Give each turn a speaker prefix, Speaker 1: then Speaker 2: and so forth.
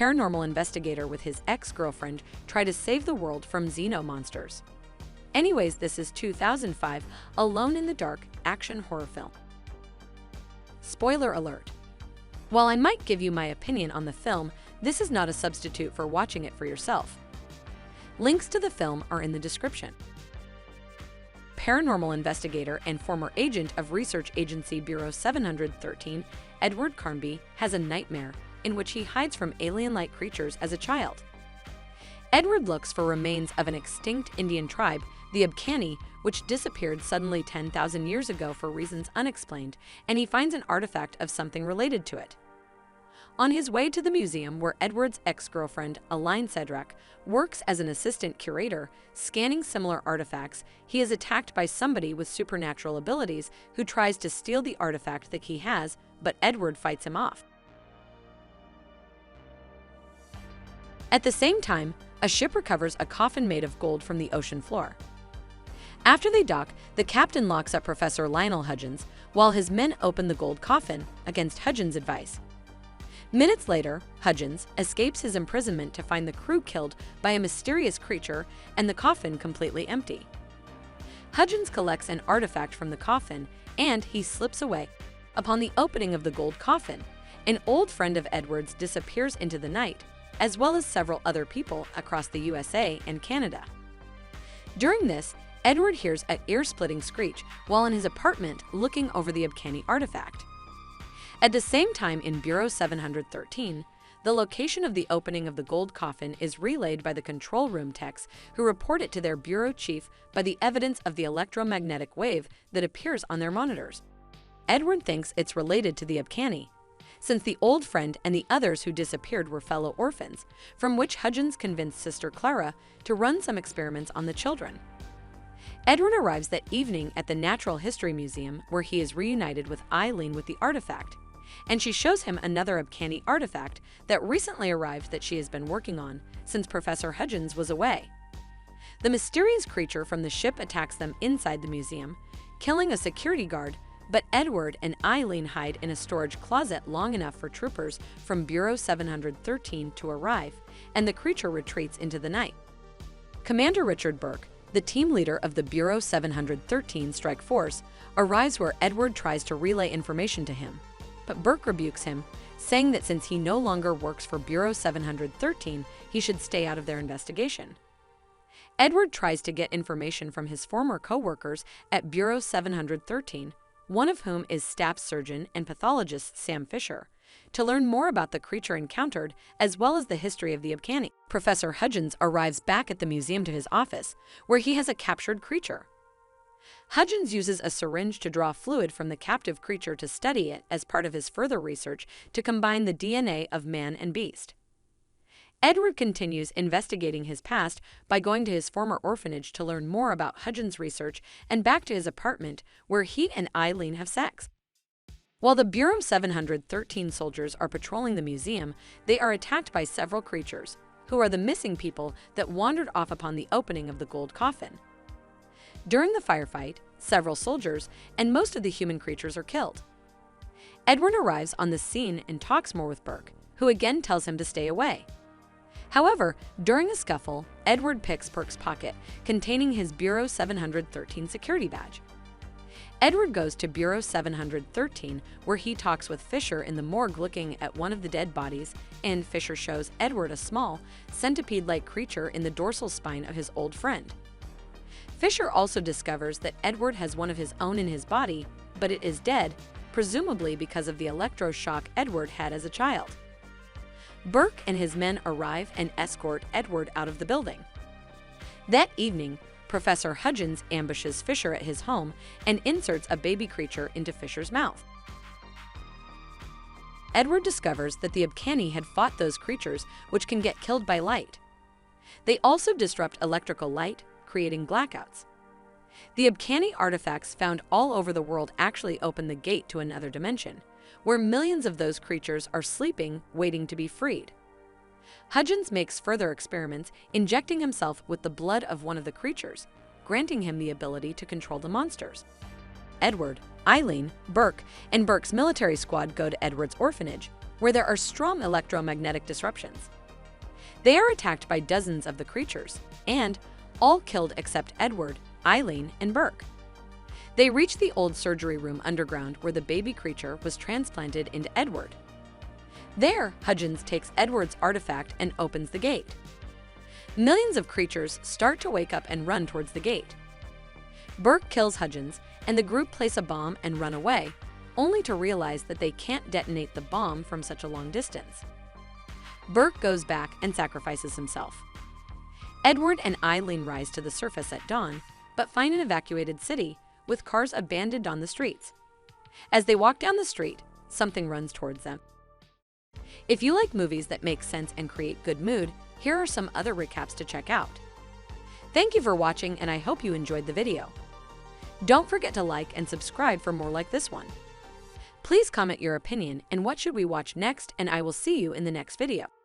Speaker 1: paranormal investigator with his ex-girlfriend try to save the world from Xeno monsters. Anyways, this is 2005 Alone in the Dark action horror film. Spoiler alert. While I might give you my opinion on the film, this is not a substitute for watching it for yourself. Links to the film are in the description. Paranormal investigator and former agent of research agency Bureau 713, Edward Carnby, has a nightmare in which he hides from alien-like creatures as a child. Edward looks for remains of an extinct Indian tribe, the Abkani, which disappeared suddenly 10,000 years ago for reasons unexplained, and he finds an artifact of something related to it. On his way to the museum where Edward's ex-girlfriend, Aline Cedric, works as an assistant curator, scanning similar artifacts, he is attacked by somebody with supernatural abilities who tries to steal the artifact that he has, but Edward fights him off. At the same time, a ship recovers a coffin made of gold from the ocean floor. After they dock, the captain locks up Professor Lionel Hudgens, while his men open the gold coffin, against Hudgens' advice. Minutes later, Hudgens escapes his imprisonment to find the crew killed by a mysterious creature and the coffin completely empty. Hudgens collects an artifact from the coffin, and he slips away. Upon the opening of the gold coffin, an old friend of Edward's disappears into the night, as well as several other people across the USA and Canada. During this, Edward hears an ear-splitting screech while in his apartment looking over the Abkani artifact. At the same time in Bureau 713, the location of the opening of the gold coffin is relayed by the control room techs who report it to their bureau chief by the evidence of the electromagnetic wave that appears on their monitors. Edward thinks it's related to the Abkani, since the old friend and the others who disappeared were fellow orphans, from which Hudgens convinced Sister Clara to run some experiments on the children. Edward arrives that evening at the Natural History Museum where he is reunited with Eileen with the artifact, and she shows him another Abkani artifact that recently arrived that she has been working on since Professor Hudgens was away. The mysterious creature from the ship attacks them inside the museum, killing a security guard, but Edward and Eileen hide in a storage closet long enough for troopers from Bureau 713 to arrive, and the creature retreats into the night. Commander Richard Burke, the team leader of the Bureau 713 strike force, arrives where Edward tries to relay information to him, but Burke rebukes him, saying that since he no longer works for Bureau 713, he should stay out of their investigation. Edward tries to get information from his former co-workers at Bureau 713, one of whom is staff surgeon and pathologist Sam Fisher, to learn more about the creature encountered as well as the history of the Abkani. Professor Hudgens arrives back at the museum to his office, where he has a captured creature. Hudgens uses a syringe to draw fluid from the captive creature to study it as part of his further research to combine the DNA of man and beast. Edward continues investigating his past by going to his former orphanage to learn more about Hudgens' research and back to his apartment where he and Eileen have sex. While the Bureau 713 soldiers are patrolling the museum, they are attacked by several creatures, who are the missing people that wandered off upon the opening of the gold coffin. During the firefight, several soldiers and most of the human creatures are killed. Edward arrives on the scene and talks more with Burke, who again tells him to stay away. However, during a scuffle, Edward picks Burke's pocket, containing his Bureau 713 security badge. Edward goes to Bureau 713, where he talks with Fisher in the morgue looking at one of the dead bodies, and Fisher shows Edward a small, centipede-like creature in the dorsal spine of his old friend. Fisher also discovers that Edward has one of his own in his body, but it is dead, presumably because of the electroshock Edward had as a child. Burke and his men arrive and escort Edward out of the building. That evening, Professor Hudgens ambushes Fisher at his home and inserts a baby creature into Fisher's mouth. Edward discovers that the Abkani had fought those creatures, which can get killed by light. They also disrupt electrical light, creating blackouts. The Abkani artifacts found all over the world actually open the gate to another dimension, where millions of those creatures are sleeping, waiting to be freed. Hudgens makes further experiments, injecting himself with the blood of one of the creatures, granting him the ability to control the monsters. Edward, Eileen, Burke, and Burke's military squad go to Edward's orphanage, where there are strong electromagnetic disruptions. They are attacked by dozens of the creatures, and all killed except Edward, Eileen, and Burke. They reach the old surgery room underground where the baby creature was transplanted into Edward. There, Hudgens takes Edward's artifact and opens the gate. Millions of creatures start to wake up and run towards the gate. Burke kills Hudgens, and the group place a bomb and run away, only to realize that they can't detonate the bomb from such a long distance. Burke goes back and sacrifices himself. Edward and Eileen rise to the surface at dawn, but find an evacuated city with cars abandoned on the streets. As they walk down the street, something runs towards them. If you like movies that make sense and create good mood, here are some other recaps to check out. Thank you for watching, and I hope you enjoyed the video. Don't forget to like and subscribe for more like this one. Please comment your opinion and what should we watch next, and I will see you in the next video.